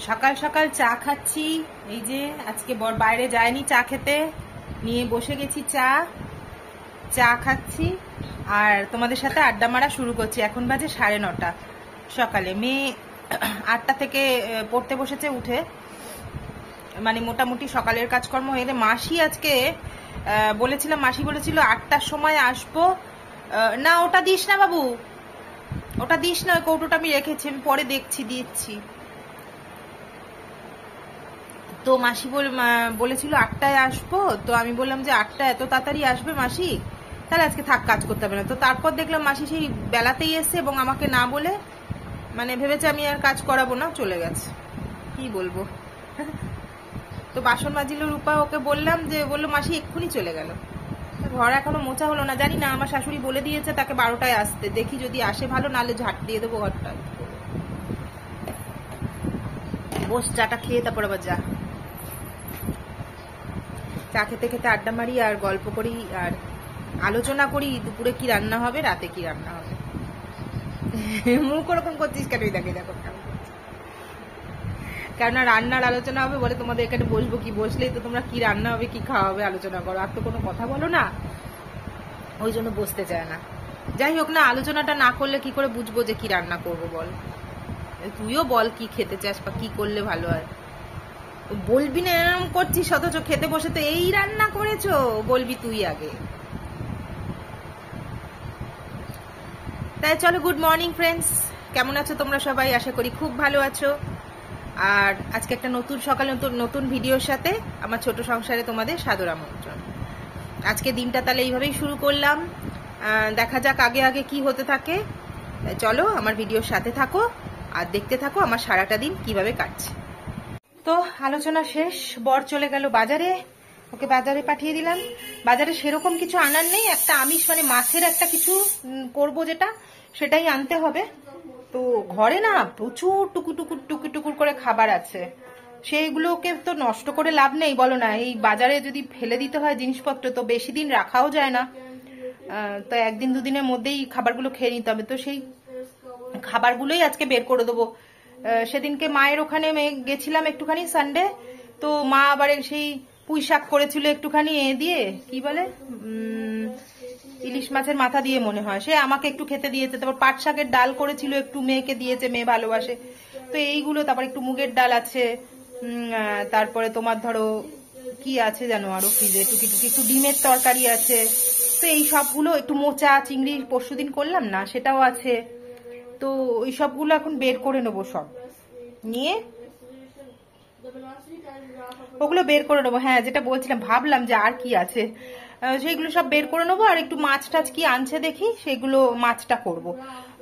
সকাল সকাল চা খাচ্ছি। এই যে আজকে বাইরে যায়নি চা খেতে, নিয়ে বসে গেছি চা খাচ্ছি আর তোমাদের সাথে আড্ডা মারা শুরু করছি। এখন বাজে 9:30 সকালে। মেয়ে 8টা থেকে পড়তে বসেছে উঠে, মানে মোটামুটি সকালের কাজকর্ম হয়ে গেলে। মাসি আজকে বলেছিলাম, মাসি বলেছিল 8টার সময় আসবো। না ওটা দিস না বাবু, ওটা দিস না, ওই কৌটোটা আমি রেখেছি, আমি পরে দিচ্ছি। তো মাসি বলেছিল 8টায় আসবো, তো আমি বললাম যে 8টা এত তাড়াতাড়ি আসবে মাসি, তাহলে আজকে থাক, কাজ করতে হবে না। তো তারপর দেখলাম মাসি সেই বেলাতেই এসছে এবং আমাকে না বলে, মানে ভেবেছে আমি আর কাজ করাবো না, চলে গেছে। কি বলবো। তো বাসন মাজিল রূপা, ওকে বললাম, যে বললো মাসি এক্ষুনি চলে গেল। ঘর এখনো মোছা হলো না, জানি না, আমার শাশুড়ি বলে দিয়েছে তাকে 12টায় আসতে। দেখি যদি আসে ভালো, নাহলে ঝাঁট দিয়ে দেবো ঘরটা। বস, চাটা খেয়ে তারপর আবার যা। চা খেতে খেতে আড্ডা মারি আর গল্প করি আর আলোচনা করি দুপুরে কি রান্না হবে, রাতে কি রান্না হবে। মুখ ওরকম করছিস কেন? দেখো কেননা রান্নার আলোচনা হবে বলে তোমাদের এখানে বসবো, কি বসলেই তো তোমরা কি রান্না হবে কি খাওয়া হবে আলোচনা করো, আর তো কোনো কথা বলো না, ওই জন্য বসতে চায় না। যাই হোক না, আলোচনাটা না করলে কি করে বুঝবো যে কি রান্না করবো বল। তুইও বল কি খেতে চাস বা কি করলে ভালো হয়। বলবি না এরকম করছিস, অথচ খেতে বসে তো এই রান্না করেছো বলবি তুই আগে। তাই চলো, গুড মর্নিং ফ্রেন্ডস, কেমন আছো তোমরা সবাই? আশা করি খুব ভালো আছো। আর আজকে একটা নতুন সকালে নতুন ভিডিওর সাথে আমার ছোট সংসারে তোমাদের সাদর আমন্ত্রণ। আজকে দিনটা তাহলে এইভাবেই শুরু করলাম, দেখা যাক আগে আগে কি হতে থাকে। চলো আমার ভিডিওর সাথে থাকো আর দেখতে থাকো আমার সারাটা দিন কিভাবে কাটছে। তো আলোচনা শেষ, বর চলে গেল বাজারে, ওকে বাজারে পাঠিয়ে দিলাম। বাজারে সেরকম কিছু আনার নেই, একটা আমিষ মানে মাছের একটা কিছু করব, যেটা সেটাই আনতে হবে। তো ঘরে না প্রচুর টুকুর করে খাবার আছে, সেইগুলোকে তো নষ্ট করে লাভ নেই বলো না। এই বাজারে যদি ফেলে দিতে হয় জিনিসপত্র, তো বেশি দিন রাখাও যায় না, তো একদিন দুদিনের মধ্যেই খাবারগুলো খেয়ে নিতে হবে। তো সেই খাবারগুলোই আজকে বের করে দেবো। সেদিনকে মায়ের ওখানে গেছিলাম একটুখানি সানডে, তো মা আবার সেই পুঁই শাক করেছিল একটুখানি দিয়ে, কি বলে ইলিশ মাছের মাথা দিয়ে মনে হয়, সে আমাকে একটু খেতে দিয়েছে। তারপর পাট শাকের ডাল করেছিল, একটু মেয়েকে দিয়েছে, মেয়ে ভালোবাসে। তো এইগুলো, তারপর একটু মুগের ডাল আছে, তারপরে তোমার ধরো কি আছে জানো আরো ফ্রিজে, টুকি একটু ডিমের তরকারি আছে। তো এই সবগুলো, একটু মোচা চিংড়ি পরশুদিন করলাম না, সেটাও আছে। তো ওই সবগুলো এখন বের করে নেবো, সব নিয়ে ওগুলো বের করে নেবো। হ্যাঁ, যেটা বলছিলাম, ভাবলাম যে আর কি আছে, সেইগুলো সব বের করে নেবো। আর একটু মাছ টাছ কি আনছে দেখি, সেগুলো মাছটা করব।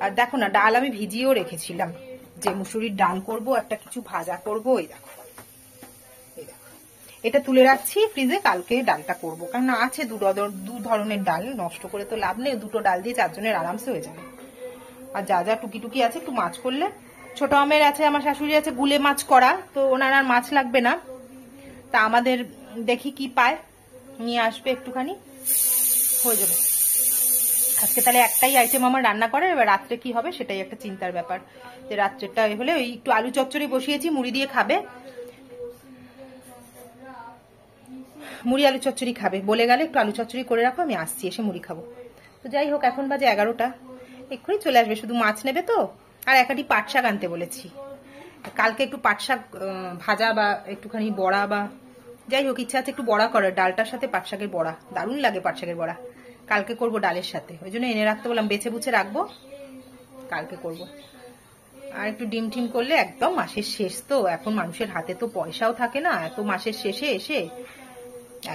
আর দেখো না, ডাল আমি ভিজিয়েও রেখেছিলাম, যে মুসুরির ডাল করব, একটা কিছু ভাজা করব। এই দেখো এটা তুলে রাখছি ফ্রিজে, কালকে ডালটা করব। কারণ আছে দু ধরনের ডাল, নষ্ট করে তো লাভ নেই, দুটো ডাল দিয়ে 4 জনের আরামসে হয়ে যাবে। আর যা যা টুকি আছে, একটু মাছ করলে, ছোট আমের আছে, আমার শাশুড়ি আছে গুলে মাছ করা, তো ওনার আর মাছ লাগবে না। তা আমাদের দেখি কি পায়, নিয়ে আসবে একটুখানি, হয়ে যাবে আজকে। তাহলে একটাই আইটেম আমার রান্না করে, এবার রাত্রে কি হবে সেটাই একটা চিন্তার ব্যাপার। যে রাত্রেটা হলে ওই একটু আলু চচ্চড়ি বসিয়েছি, মুড়ি দিয়ে খাবে, মুড়ি আলু চচ্চড়ি খাবে বলে গেলে, একটু আলু চচ্চড়ি করে রাখো, আমি আসছি, এসে মুড়ি খাবো। তো যাই হোক, এখন বাজে 11টা, এক্ষুনি চলে আসবে, শুধু মাছ নেবে তো। আর একাটি পাট শাক আনতে বলেছি, কালকে একটু পাট শাক ভাজা বা একটুখানি বড়া, বা যাই হোক ইচ্ছা আছে একটু বড়া করার, ডালটার সাথে পাট শাকের বড়া দারুণ লাগে। পাট শাকের বড়া কালকে করবো ডালের সাথে, ওই জন্য এনে রাখতে বললাম, বেছে বুছে রাখবো, কালকে করব। আর একটু ডিম টিম করলে, একদম মাসের শেষ তো, এখন মানুষের হাতে তো পয়সাও থাকে না, এত মাসের শেষে এসে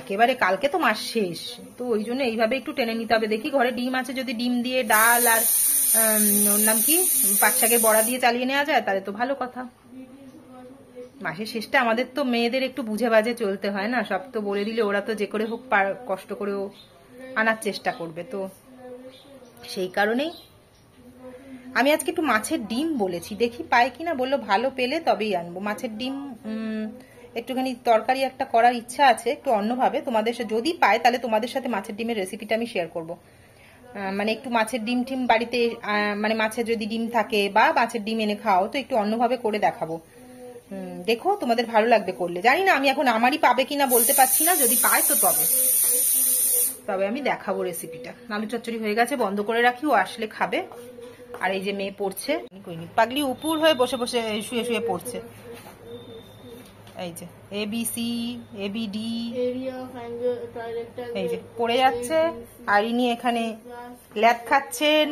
একেবারে কালকে তো মাস শেষ, তো ওই জন্য এইভাবে একটু টেনে নিতে হবে। দেখি ঘরে ডিম আছে, যদি ডিম দিয়ে ডাল আর ওর নাম কি পাট শাকের বড়া দিয়ে চালিয়ে নেওয়া যায়, তাহলে তো ভালো কথা। মাসের শেষটা আমাদের তো মেয়েদের একটু বুঝে বাজে চলতে হয় না, সব তো বলে দিলে ওরা তো যে করে হোক কষ্ট করেও আনার চেষ্টা করবে। তো সেই কারণেই আমি আজকে একটু মাছের ডিম বলেছি, দেখি পাই কিনা, বললো ভালো পেলে তবেই আনবো। মাছের ডিম একটুখানি তরকারি একটা করার ইচ্ছা আছে, একটু অন্যভাবে। তোমাদের যদি পায় তাহলে তোমাদের সাথে মাছের ডিমের রেসিপিটা আমি শেয়ার করব। মানে একটু মাছের ডিম টিম বাড়িতে, মানে মাছের যদি ডিম থাকে বা মাছের ডিম এনে খাও, তো একটু অন্যভাবে করে দেখাবো। দেখো তোমাদের ভালো লাগবে করলে। জানি না আমি এখন আমারই পাবে কিনা বলতে পারছি না, যদি পাই তো তবে আমি দেখাবো রেসিপিটা। আলু চচ্চড়ি হয়ে গেছে, বন্ধ করে রাখি, ও আসলে খাবে। আর এই যে মেয়ে পড়ছে, পাগলি উপুর হয়ে বসে বসে শুয়ে শুয়ে পড়ছে। এই যে ABC ABD এই যে পড়ে যাচ্ছে, আর ইনি এখানে ল্যাদ খাচ্ছেন।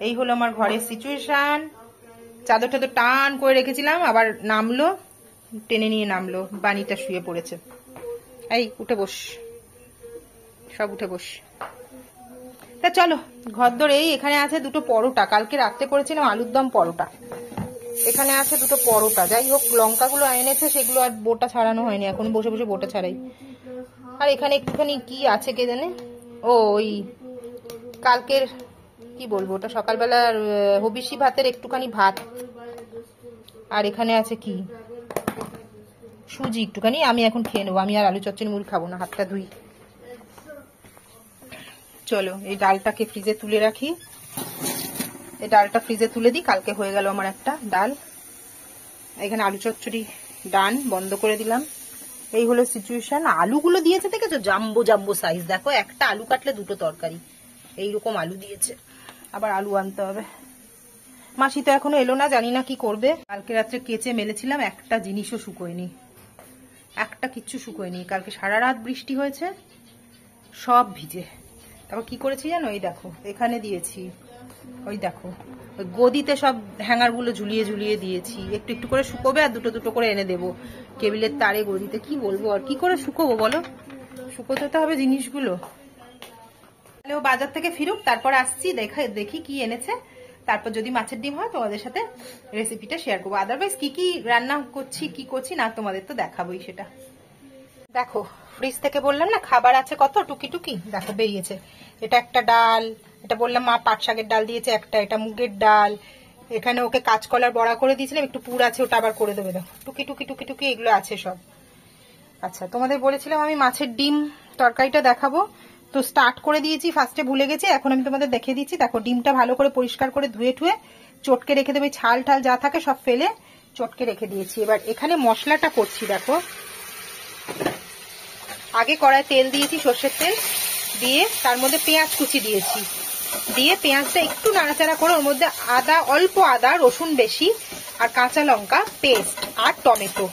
এই হলো আমার ঘরের সিচুয়েশন। চাদর টাদর টান করে রেখেছিলাম, আবার নামলো, টেনে নিয়ে নামলো। বানিটা শুয়ে পড়েছে। এই উঠে বস, সব উঠে বস। তা চলো ঘরদোর। এই এখানে আছে দুটো পরোটা, কালকে রাত্রে করেছিলাম আলুর দম পরোটা। এখানে আছে দুটো পরোটা। যাই হোক, লঙ্কাগুলো এনেছে, সেগুলো আর বোটা ছাড়ানো হয়নি, এখন বসে বসে বোটা ছাড়াই। আর এখানে একটুখানি কি আছে কে জানে, ও ওই কালকের কি বলবো ওটা, সকালবেলার হবিষি ভাতের একটুখানি ভাত। আর এখানে আছে কি সুজি একটুখানি, আমি এখন খেয়ে নেবো। আমি আর আলু চচ্চড়ি মুড়ি খাবো না, হাতটা ধুই। চলো এই ডালটাকে ফ্রিজে তুলে রাখি। এই ডালটা ফ্রিজে তুলে দিই, কালকে হয়ে গেল আমার একটা ডাল। এখানে আলু চচ্চড়ি ডান, বন্ধ করে দিলাম। এই হলো সিচুয়েশন। আলুগুলো দিয়েছে দেখেছো, জাম্বো জাম্বো সাইজ। দেখো একটা আলু কাটলে দুটো তরকারি, এইরকম আলু দিয়েছে। আবার আলু আনতে হবে। মাসি তো এখনো এলো না, জানি না কি করবে। কালকে রাত্রে কেচে মেলেছিলাম, একটা জিনিসও শুকোয়নি, একটা কিচ্ছু শুকোয়নি। কালকে সারা রাত বৃষ্টি হয়েছে, সব ভিজে। তারপর কি করেছি জানো, ওই দেখো এখানে দিয়েছি, ওই দেখো ওই গদিতে সব হ্যাঙ্গার গুলো ঝুলিয়ে ঝুলিয়ে দিয়েছি। একটু একটু করে শুকোবে, আর দুটো দুটো করে এনে দেবো কেবিলের তারে গদিতে। কি বলবো আর, কি করে শুকোবো বলো, শুকোতে তো হবে জিনিসগুলো। তাহলে ও বাজার থেকে ফিরুক, তারপর আসছি, দেখি কি এনেছে। তারপর যদি মাছের ডিম হয় তোমাদের সাথে রেসিপিটা শেয়ার করবো। আদারওয়াইজ কি কি রান্না করছি কি করছি না তোমাদের তো দেখাবোই সেটা। দেখো ফ্রিজ থেকে বললাম না খাবার আছে কত টুকি টুকি, দেখো বেরিয়েছে। এটা একটা ডাল, এটা বললাম মা পাট শাকের ডাল দিয়েছে একটা, এটা মুগের ডাল। এখানে ওকে কাঁচকলার বড়া করে দিয়েছিলাম, একটু পুর আছে, ওটা আবার করে দেবে। দেখো টুকি টুকি টুকি টুকি এগুলো আছে সব। আচ্ছা তোমাদের বলেছিলাম আমি মাছের ডিম তরকারিটা দেখাবো, তো স্টার্ট করে দিয়েছি, ফার্স্টে ভুলে গেছি। এখন আমি তোমাদের দেখিয়ে দিচ্ছি। দেখো ডিমটা ভালো করে পরিষ্কার করে ধুয়ে টুয়ে চটকে রেখে দেবে, ছাল ঠাল যা থাকে সব ফেলে চটকে রেখে দিয়েছি। এবার এখানে মশলাটা করছি। দেখো আগে কড়ায় তেল দিয়েছি, সর্ষের তেল দিয়ে তার মধ্যে পেঁয়াজ কুচি দিয়েছি, দিয়ে পেঁয়াজটা একটু নাড়াচাড়া করে ওর মধ্যে আদা, অল্প আদা, রসুন বেশি, আর কাঁচা লঙ্কা পেস্ট, আর টমেটো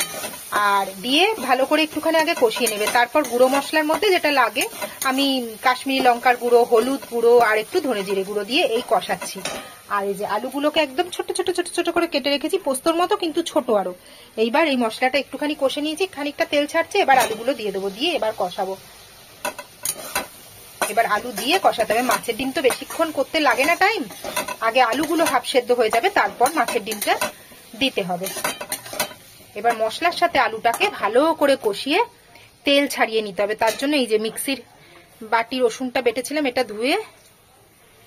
আর দিয়ে ভালো করে একটুখানি আগে কষিয়ে নেবে। তারপর গুঁড়ো মশলার মধ্যে যেটা লাগে, আমি কাশ্মীরি লঙ্কার গুঁড়ো, হলুদ গুঁড়ো আর একটু ধনে জিরে গুঁড়ো দিয়ে এই কষাচ্ছি। আর এই যে আলুগুলোকে একদম ছোট ছোট ছোট ছোট করে কেটে রেখেছি, পোস্তর মতো কিন্তু ছোট আরো। এইবার এই মশলাটা একটুখানি কষে নিয়েছি, খানিকটা তেল ছাড়ছে, এবার আলুগুলো দিয়ে দেবো, দিয়ে এবার কষাবো। এবার আলু দিয়ে কষাতে হবে। মাছের ডিম তো বেশিক্ষণ করতে লাগে না টাইম, আগে আলুগুলো হাফ সেদ্ধ হয়ে যাবে, তারপর মাছের ডিমটা দিতে হবে। এবার মশলার সাথে আলুটাকে ভালো করে কষিয়ে তেল ছাড়িয়ে নিতে হবে। তার জন্য এই যে মিক্সির বাটি রসুনটা বেটেছিলাম, এটা ধুয়ে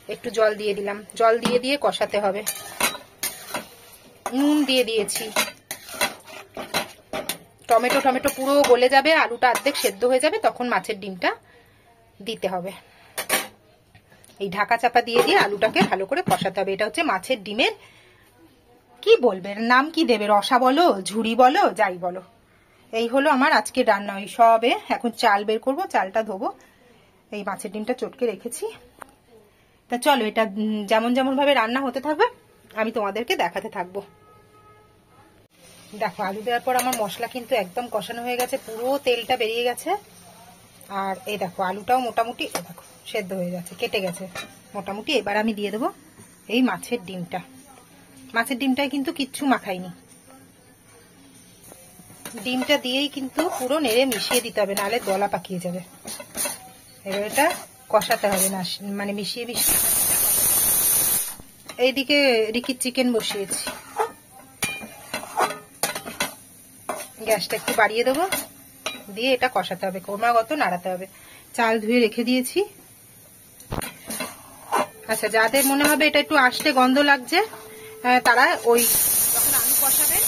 একটু জল দিয়ে দিলাম, জল দিয়ে দিয়ে কষাতে হবে। নুন দিয়ে দিয়েছি, টমেটো টমেটো পুরো গলে যাবে, আলুটা অর্ধেক সেদ্ধ হয়ে যাবে, তখন মাছের ডিমটা দিতে হবে। এই ঢাকা চাপা দিয়ে দিয়ে আলুটাকে ভালো করে কষাতে হবে। এটা হচ্ছে মাছের ডিমের কি বলবে, নাম কি দেবে, রসা বলো, ঝুড়ি বলো, যাই বলো। এই হলো আমার আজকে রান্না। ওই সবে এখন চাল বের করব, চালটা ধোবো। এই মাছের ডিমটা চটকে রেখেছি। তা চলো এটা যেমন যেমন ভাবে রান্না হতে থাকবে আমি তোমাদেরকে দেখাতে থাকবো। দেখো আলু দেওয়ার পর আমার মশলা কিন্তু একদম কষানো হয়ে গেছে, পুরো তেলটা বেরিয়ে গেছে। আর এই দেখো আলুটাও মোটামুটি দেখো সেদ্ধ হয়ে গেছে, কেটে গেছে মোটামুটি। এবার আমি দিয়ে দেবো এই মাছের ডিমটা। মাছের ডিমটায় কিন্তু কিচ্ছু মাখাইনি, ডিমটা দিয়েই কিন্তু পুরো নেড়ে মিশিয়ে দিতে হবে, নাহলে দলা পাকিয়ে যাবে। এবার এটা কষাতে হবে না, মানে মিশিয়ে মিশিয়ে। এইদিকে রিকির চিকেন বসিয়েছি, গ্যাসটা একটু বাড়িয়ে দেবো, দিয়ে এটা কষাতে হবে, ক্রমাগত নাড়াতে হবে। চাল ধুয়ে রেখে দিয়েছি। আচ্ছা যাদের মনে হবে এটা একটু আষ্টে গন্ধ লাগছে, তারা ওই যখন আলু কষাবেন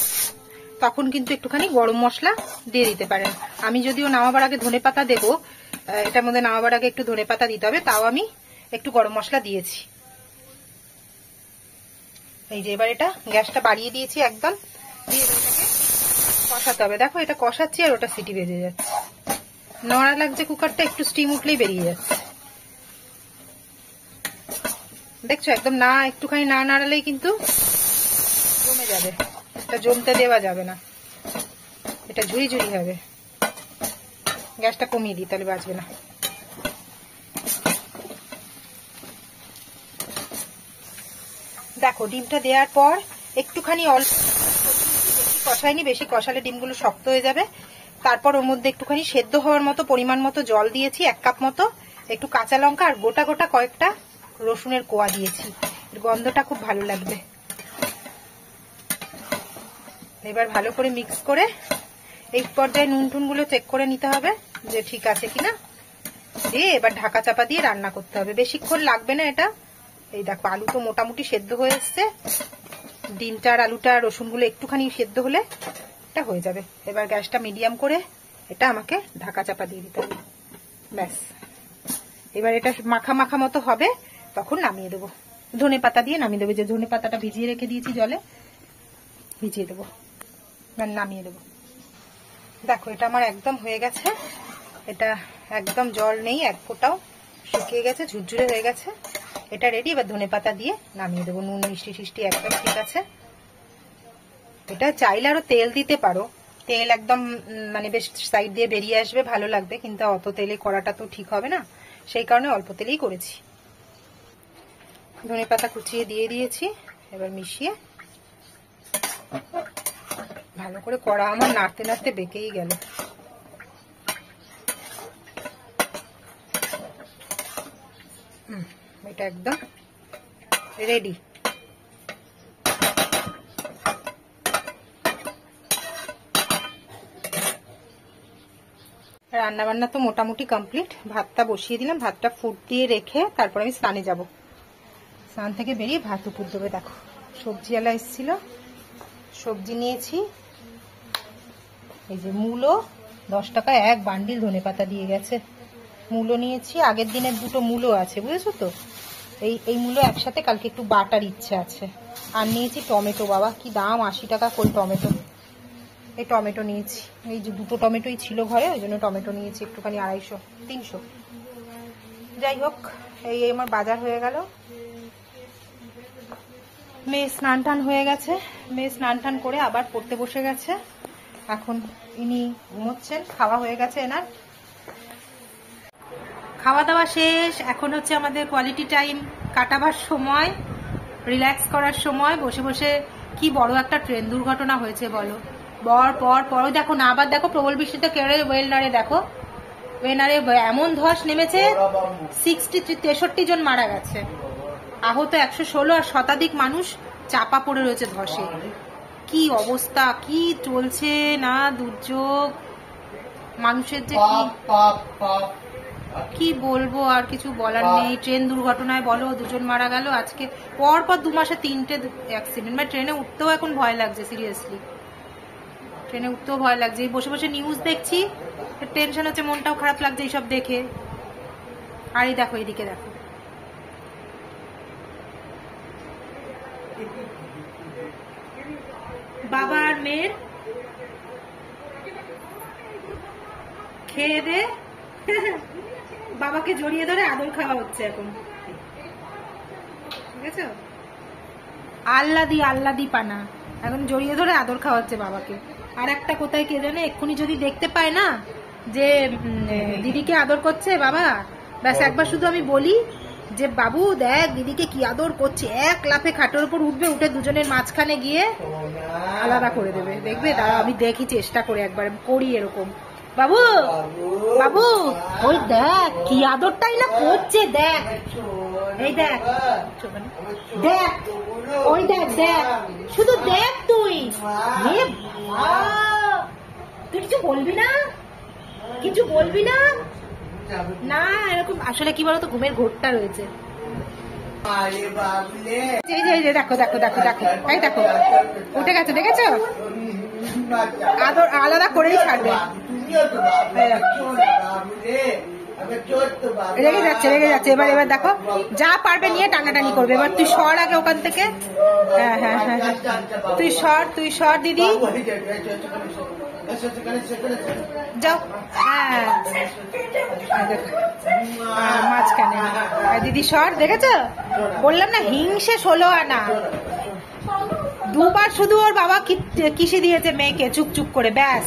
তখন কিন্তু একটুখানি গরম মশলা দিয়ে দিতে পারেন। আমি যদিও নামাবার আগে ধনেপাতা দেবো, এটার মধ্যে নামাবার আগে একটু ধনেপাতা দিতে হবে, তাও আমি একটু গরম মশলা দিয়েছি। এই যে এবার এটা গ্যাসটা বাড়িয়ে দিয়েছি একদম, দিয়ে এটাকে কষাতে হবে। দেখো এটা কষাচ্ছি আর ওটা সিটি বেজে যাচ্ছে, নড়া লাগছে কুকারটা, একটু স্টিম উঠলেই বেরিয়ে যাচ্ছে। দেখছো একদম না, একটুখানি না নাড়ালেই কিন্তু জমে যাবে, এটা জমতে দেওয়া যাবে না, এটা ঝুড়ি ঝুড়ি হবে। গ্যাসটা কমিয়ে দিই তাহলে বাজবে না। দেখো ডিমটা দেওয়ার পর একটুখানি অল্প, বেশি কষাইনি, বেশি কষালে ডিমগুলো শক্ত হয়ে যাবে। তারপর ওর মধ্যে একটুখানি সেদ্ধ হওয়ার মতো পরিমাণ মতো জল দিয়েছি, 1 কাপ মতো, একটু কাঁচা লঙ্কা আর গোটা গোটা কয়েকটা রসুনের কোয়া দিয়েছি, এর গন্ধটা খুব ভালো লাগবে। এবার ভালো করে মিক্স করে এই পর্যায়ে নুন টুনগুলো চেক করে নিতে হবে যে ঠিক আছে কিনা, দিয়ে এবার ঢাকা চাপা দিয়ে রান্না করতে হবে। বেশিক্ষণ লাগবে না এটা। এই দেখো আলু তো মোটামুটি সেদ্ধ হয়ে এসছে, ডিমটা আর আলুটা রসুনগুলো একটুখানি সেদ্ধ হলে এটা হয়ে যাবে। এবার গ্যাসটা মিডিয়াম করে এটা আমাকে ঢাকা চাপা দিয়ে দিতে হবে, ব্যাস। এবার এটা মাখা মাখা মতো হবে, তখন নামিয়ে দেবো। ধনে পাতা দিয়ে নামিয়ে দেবো, যে ধনে পাতাটা ভিজিয়ে রেখে দিয়েছি জলে, ভিজিয়ে দেবো, নামিয়ে দেবো। দেখো এটা আমার একদম হয়ে গেছে, এটা একদম জল নেই এক ফোঁটাও, শুকিয়ে গেছে, ঝুরঝুরে হয়ে গেছে, এটা রেডি। এবার ধনে পাতা দিয়ে নামিয়ে দেবো। নুন মিষ্টি টিষ্টি একদম ঠিক আছে। এটা চাইলে আরো তেল দিতে পারো, তেল একদম মানে বেশ সাইড দিয়ে বেরিয়ে আসবে, ভালো লাগবে, কিন্তু অত তেলে করাটা তো ঠিক হবে না, সেই কারণে অল্প তেলেই করেছি। ধনে পাতা কুচিয়ে দিয়ে দিয়েছি, এবার মিশিয়ে ভালো করে কড়া আমার নাড়তে নাড়তে বেঁকেই গেল। এটা একদম রেডি। রান্না বান্না তো মোটামুটি কমপ্লিট। ভাতটা বসিয়ে দিলাম, ভাতটা ফুট দিয়ে রেখে তারপর আমি স্নানে যাব। স্নান থেকে বেরিয়ে ভাত উপর দেবে। দেখো সবজিওয়ালা এসেছিল, সবজি নিয়েছি, এই যে মূলো 10 টাকায় 1 বান্ডিল ধনে পাতা দিয়ে গেছে। মূলো নিয়েছি, আগের দিনের 2টো মূলো আছে, বুঝেছো তো, এই মূলো একসাথে কালকে একটু বাটার ইচ্ছে আছে। আর নিয়েছি টমেটো, বাবা কি দাম, 80 টাকা করে টমেটো। এই টমেটো নিয়েছি, এই যে 2টো টমেটোই ছিল ঘরে, ওই জন্য টমেটো নিয়েছি একটুখানি, 250 300। যাই হোক এই আমার বাজার হয়ে গেল। মেয়ে স্নান টান হয়ে গেছে, মেয়ে স্নান টান করে আবার পড়তে বসে গেছে। এখন ইনি ঘুমোচ্ছেন, খাওয়া হয়ে গেছে এনার, খাওয়া দাওয়া শেষ। এখন হচ্ছে আমাদের কোয়ালিটি টাইম কাটাবার সময়, রিল্যাক্স করার সময়। বসে বসে কি বড় একটা ট্রেন দুর্ঘটনা হয়েছে বলো, পর দেখো না, আবার দেখো প্রবল বৃষ্টিতে কেড়ে ওয়েলনারে, দেখো ওয়েলনারে এমন ধস নেমেছে, 63 জন মারা গেছে, আহত 116, আর শতাধিক মানুষ চাপা পড়ে রয়েছে ধসে। কি অবস্থা, কি চলছে না দুর্যোগ, মানুষের যে কি বলবো, আর কিছু বলার নেই। ট্রেন দুর্ঘটনায় বলো 2 জন মারা গেল, আজকে পর 2 মাসে 3টে অ্যাক্সিডেন্ট। মানে ট্রেনে উঠতেও এখন ভয় লাগছে, সিরিয়াসলি ট্রেনে উঠতেও ভয় লাগছে। বসে বসে নিউজ দেখছি, টেনশন হচ্ছে, মনটাও খারাপ লাগছে এইসব দেখে। আর এই দেখো এইদিকে দেখো, বাবা আর মেয়ের খেয়ে দে বাবাকে জড়িয়ে ধরে আদর খাওয়া হচ্ছে এখন, ঠিক আছে, আল্লাদি পানা, এখন জড়িয়ে ধরে আদর খাওয়া হচ্ছে বাবাকে। আর একটা কোথায় কে জানে, এক্ষুনি যদি দেখতে পায় না যে দিদিকে আদর করছে বাবা, ব্যাস একবার শুধু আমি বলি যে বাবু দেখ দিদিকে কি আদর করছে, 1 লাফে খাটের উপর উঠবে, উঠে দুজনের মাঝখানে গিয়ে আলাদা করে দেবে। দেখবে, দাঁড়া আমি দেখি, চেষ্টা করে একবার করি এরকম। বাবু বাবু ওই দেখ কি আদরটাই না করছে, দেখ এই দেখ দেখ, ওই দেখ দেখ, শুধু দেখ তুই তুই কিছু বলবি না, কিছু বলবি না, না এরকম। আসলে কি বলতো, ঘুমের ঘোরটা রয়েছে। দেখো দেখো দেখো দেখো, এই দেখো উঠে গেছে, দেখেছো, আদর আলাদা করেই ছাড়বে। রেগে যাচ্ছে রেগে যাচ্ছে। এবার এবার দেখো যা পারবে নিয়ে টানাটানি করবে। এবার তুই সর আগে ওখান থেকে। হ্যাঁ হ্যাঁ হ্যাঁ তুই সর দিদি, যাও। হ্যাঁ মাঝখানে দিদি সর। দেখেছো বললাম না হিংসে 16 আনা। দুবার শুধু ওর বাবা কিসে দিয়েছে মেয়েকে চুপ করে, ব্যাস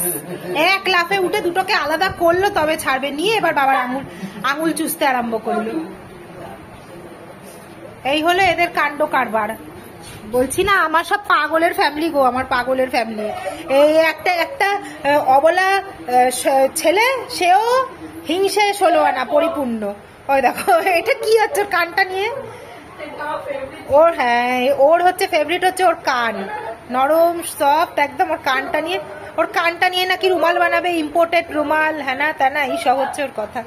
এক লাফে উঠে দুটোকে আলাদা করলো তবে ছাড়বে। নিয়ে এবার বাবার আঙুল চুষতে আরম্ভ করলো। এই হলো এদের কাণ্ড কারবার। বলছি না আমার সব পাগলের ফ্যামিলি গো, আমার পাগলের ফ্যামিলি। এই একটা অবলা ছেলে, সেও হিংসে 16 আনা পরিপূর্ণ। ওই দেখো এটা কি হচ্ছে কানটা নিয়ে ওর। হ্যাঁ ওর হচ্ছে ফেভারিট হচ্ছে ওর কান, নরম সফট একদম। ওর কানটা নিয়ে নাকি রুমাল বানাবে, ইম্পোর্টেড রুমাল, হ্যানা ত্যানা এইসব হচ্ছে ওর কথা।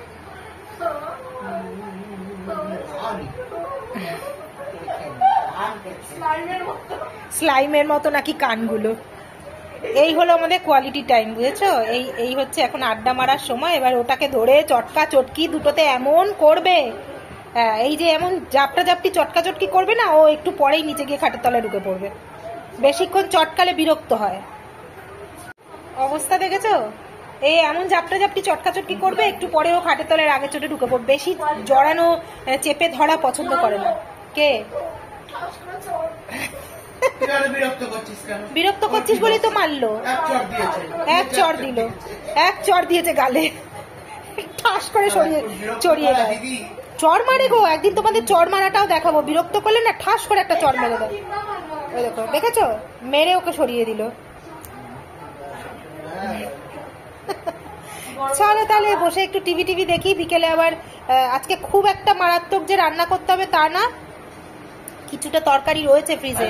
স্লাইমের মতো নাকি কানগুলো। এই হলো আমাদের কোয়ালিটি টাইম, বুঝেছো? এই হচ্ছে এখন আড্ডা মারার সময়। এবার ওটাকে ধরে চটকা চটকি দুটোতে এমন করবে, এই যে এমন জাপটা জাপটি চটকা চটকি করবে না, ও একটু পরেই নিচে গিয়ে খাটের তলায় ঢুকে পড়বে। বেশিক্ষণ চটকালে বিরক্ত হয়। অবস্থা দেখেছো? এই এমন জাপটা জাপটি চটকা চটকি করবে, একটু পরে ও খাটের তলায় আগে চোটে ঢুকে পড়বে। বেশি জড়ানো চেপে ধরা পছন্দ করে না। কে বিরক্ত করছিস বলেই তো মারলো। এক চড় দিয়েছে গালে, ঠাস করে চড়িয়ে দেয়। চড় মারে গো, একদিন তোমাদের চড় মারাটাও দেখাবো। বিরক্ত করলে না ঠাস করে একটা চড় মেরে দেয়। ওই দেখো দেখেছো, মেরে ওকে সরিয়ে দিল। চলো তাহলে বসে একটু টিভি দেখি। বিকেলে আবার আজকে খুব একটা মারাত্মক যে রান্না করতে হবে তা না, কিছুটা তরকারি রয়েছে ফ্রিজে।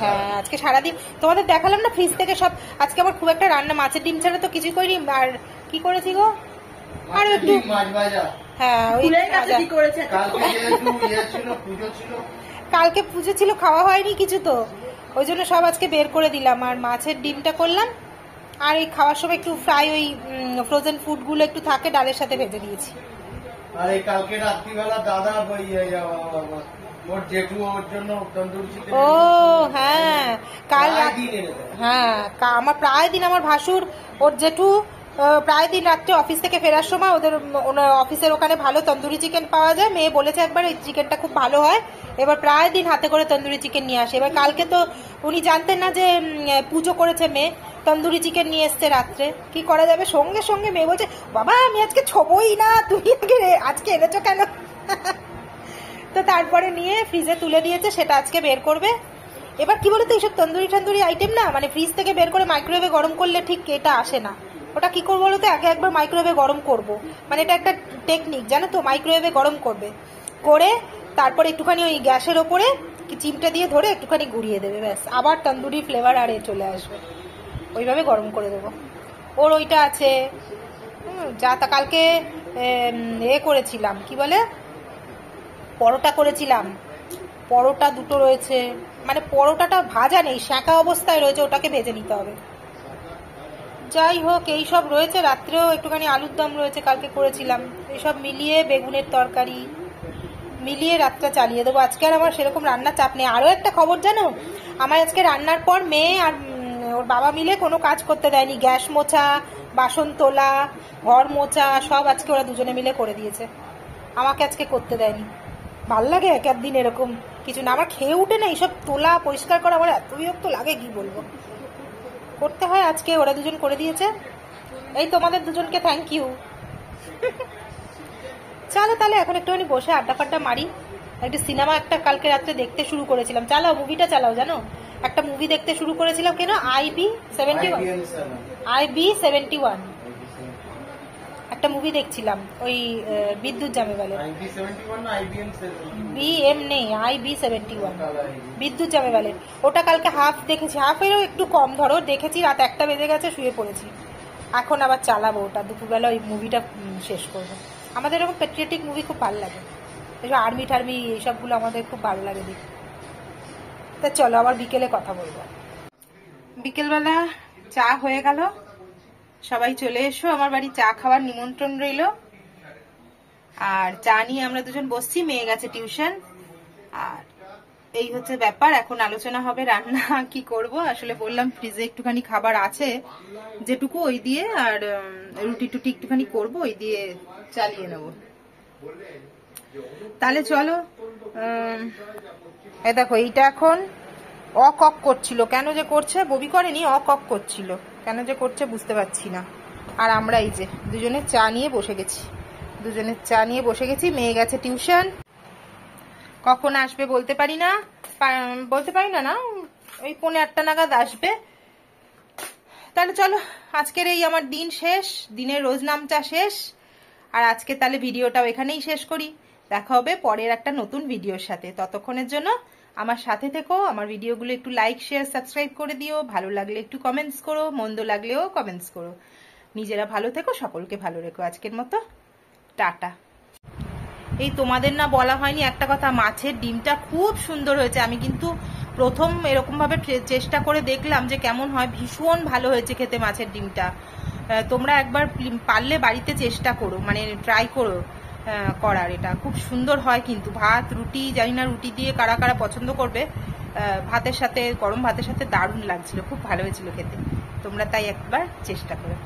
হ্যাঁ আজকে সারাদিন তোমাদের দেখালাম না ফ্রিজ থেকে সব। আজকে আমার খুব একটা রান্না, মাছের ডিম ছাড়া তো কিছুই করিনি। আর কি করেছি গো, আর একটু হ্যাঁ ওই কালকে পুজো ছিল, খাওয়া হয়নি কিছু, তো ওই জন্য সব আজকে বের করে দিলাম। আর মাছের ডিমটা করলাম, আর এই খাওয়ার সময় একটু ফ্রাই ওই ফ্রোজেন ফুড গুলো একটু থাকে ডালের সাথে ভেজে দিয়েছি। আর এই কালকে রাত্রিবেলা দাদা ওর জেঠু ওর জন্য তন্দুরি চিকেন। ও হ্যাঁ কাল হ্যাঁ আমার প্রায় দিন আমার ভাসুর ওর জেঠু প্রায় দিন রাত্রে অফিস থেকে ফেরার সময় ওদের অফিসের ওখানে ভালো তন্দুরি চিকেন পাওয়া যায়। মেয়ে বলেছে একবার এই চিকেনটা খুব ভালো হয়। এবার প্রায় দিন হাতে করে তন্দুরি চিকেন নিয়ে আসে। এবার কালকে তো উনি জানতেন না যে পুজো করেছে মেয়ে, তন্দুরি চিকেন নিয়ে এসছে রাত্রে। কি করা যাবে, সঙ্গে সঙ্গে মেয়ে বলছে বাবা আমি আজকে ছবই না, তুমি আজকে এনেছো কেন? তো তারপরে নিয়ে ফ্রিজে তুলে দিয়েছে, সেটা আজকে বের করবে। এবার কি বলতো এইসব তন্দুরি আইটেম না, মানে ফ্রিজ থেকে বের করে মাইক্রোওয়েভে গরম করলে ঠিক এটা আসে না। ওটা কি করবো বলতো, আগে একবার মাইক্রোওয়েভে গরম করব, মানে এটা একটা টেকনিক জানো তো। মাইক্রোওয়েভে গরম করবে, করে তারপর একটুখানি ওই গ্যাসের ওপরে চিমটা দিয়ে ধরে একটুখানি ঘুরিয়ে দেবে, ব্যাস আবার তন্দুরি ফ্লেভার আর চলে আসবে। ওইভাবে গরম করে দেবো। ওর ওইটা আছে। যা তা কালকে করেছিলাম, কি বলে, পরোটা করেছিলাম। পরোটা দুটো রয়েছে, মানে পরোটাটা ভাজা নেই, শাঁকা অবস্থায় রয়েছে, ওটাকে ভেজে নিতে হবে। যাই হোক এই সব রয়েছে। রাত্রেও একটুখানি আলুর দম রয়েছে, কালকে করেছিলাম। এইসব মিলিয়ে বেগুনের তরকারি মিলিয়ে রাতটা চালিয়ে দেবো। আজকে আর আমার সেরকম রান্নার চাপ নেই। আরও একটা খবর জানো, আমার আজকে রান্নার পর মেয়ে আর ওর বাবা মিলে কোনো কাজ করতে দেয়নি। গ্যাস মোছা, বাসন তোলা, ঘর মোছা সব আজকে ওরা দুজনে মিলে করে দিয়েছে। আমাকে আজকে করতে দেয়নি। ভাল লাগে এক একদিন এরকম কিছু না। আমার খেয়ে উঠে না এইসব তোলা পরিষ্কার করা আমার এত বিরক্ত লাগে কি বলবো। করতে হয়, আজকে ওরা দুজন করে দিয়েছে। এই তোমাদের দুজনকে থ্যাংক ইউ। চলো তাহলে এখন একটুখানি বসে আড্ডা ফাড্ডা মারি। একটা সিনেমা একটা কালকে রাত্রে দেখতে শুরু করেছিলাম। চালাও মুভিটা চালাও। জানো একটা মুভি দেখতে শুরু করেছিলাম, কেন IB 71 একটা মুভি দেখছিলাম, ওই বিদ্যুৎ জামেওয়ালের। BM নেই, IB 71 বিদ্যুৎ জামেওয়ালের। ওটা কালকে হাফ দেখেছি, হাফেরও একটু কম ধরো দেখেছি। রাত 1টা বেজে গেছে, শুয়ে পড়েছি। এখন আবার চালাবো ওটা, দুপুরবেলা ওই মুভিটা শেষ করবো। আমাদের এরকম প্যাট্রিয়টিক মুভি খুব ভালো লাগে, এইসব আর্মি টার্মি এইসবগুলো আমাদের খুব ভালো লাগে দেখি। তা চলো আবার বিকেলে কথা বলবো। বিকেলবেলা চা হয়ে গেল, সবাই চলে এসো আমার বাড়ি, চা খাওয়ার নিমন্ত্রণ রইলো। আর চা নিয়ে আমরা দুজন বসছি, মেয়ে গেছে টিউশন। আর এই হচ্ছে ব্যাপার, এখন আলোচনা হবে রান্না কি করব। আসলে বললাম ফ্রিজে একটুখানি খাবার আছে যেটুকু, ওই দিয়ে আর রুটি টুটি একটুখানি করব, ওই দিয়ে চালিয়ে নেব। তাহলে চলো। এই দেখো, এইটা এখন অকক করছিল, কেন যে করছে, ববি করেনি, অকক করছিল, কেন যে করছে বুঝতে পারছি না। আর আমরা এই যে দুজনে চা নিয়ে বসে গেছি, মেয়ে গেছে টিউশন। কখন আসবে বলতে পারি না, না ওই 7:45 নাগাদ আসবে। তাহলে চলো, আজকের এই আমার দিন শেষ, দিনের রোজ নামটা শেষ। আর আজকে তাহলে ভিডিওটাও এখানেই শেষ করি। দেখা হবে পরের একটা নতুন ভিডিওর সাথে। ততক্ষণের জন্য আমার সাথে থেকো, আমার ভিডিওগুলো একটু লাইক শেয়ার সাবস্ক্রাইব করে দিও, ভালো লাগলে একটু কমেন্টস করো, মন্দ লাগলেও কমেন্টস করো। নিজেরা ভালো থেকো, সকলকে ভালো রেখো। আজকের মতো টাটা। এই তোমাদের না বলা হয়নি একটা কথা, মাছের ডিমটা খুব সুন্দর হয়েছে। আমি কিন্তু প্রথম এরকম ভাবে চেষ্টা করে দেখলাম যে কেমন হয়, ভীষণ ভালো হয়েছে খেতে মাছের ডিমটা। তোমরা একবার পারলে বাড়িতে চেষ্টা করো, মানে ট্রাই করো করার, এটা খুব সুন্দর হয় কিন্তু। ভাত রুটি, জানি না রুটি দিয়ে কারা কারা পছন্দ করবে, ভাতের সাথে, গরম ভাতের সাথে দারুণ লাগছিল, খুব ভালো হয়েছিল খেতে। তোমরা তাই একবার চেষ্টা করো।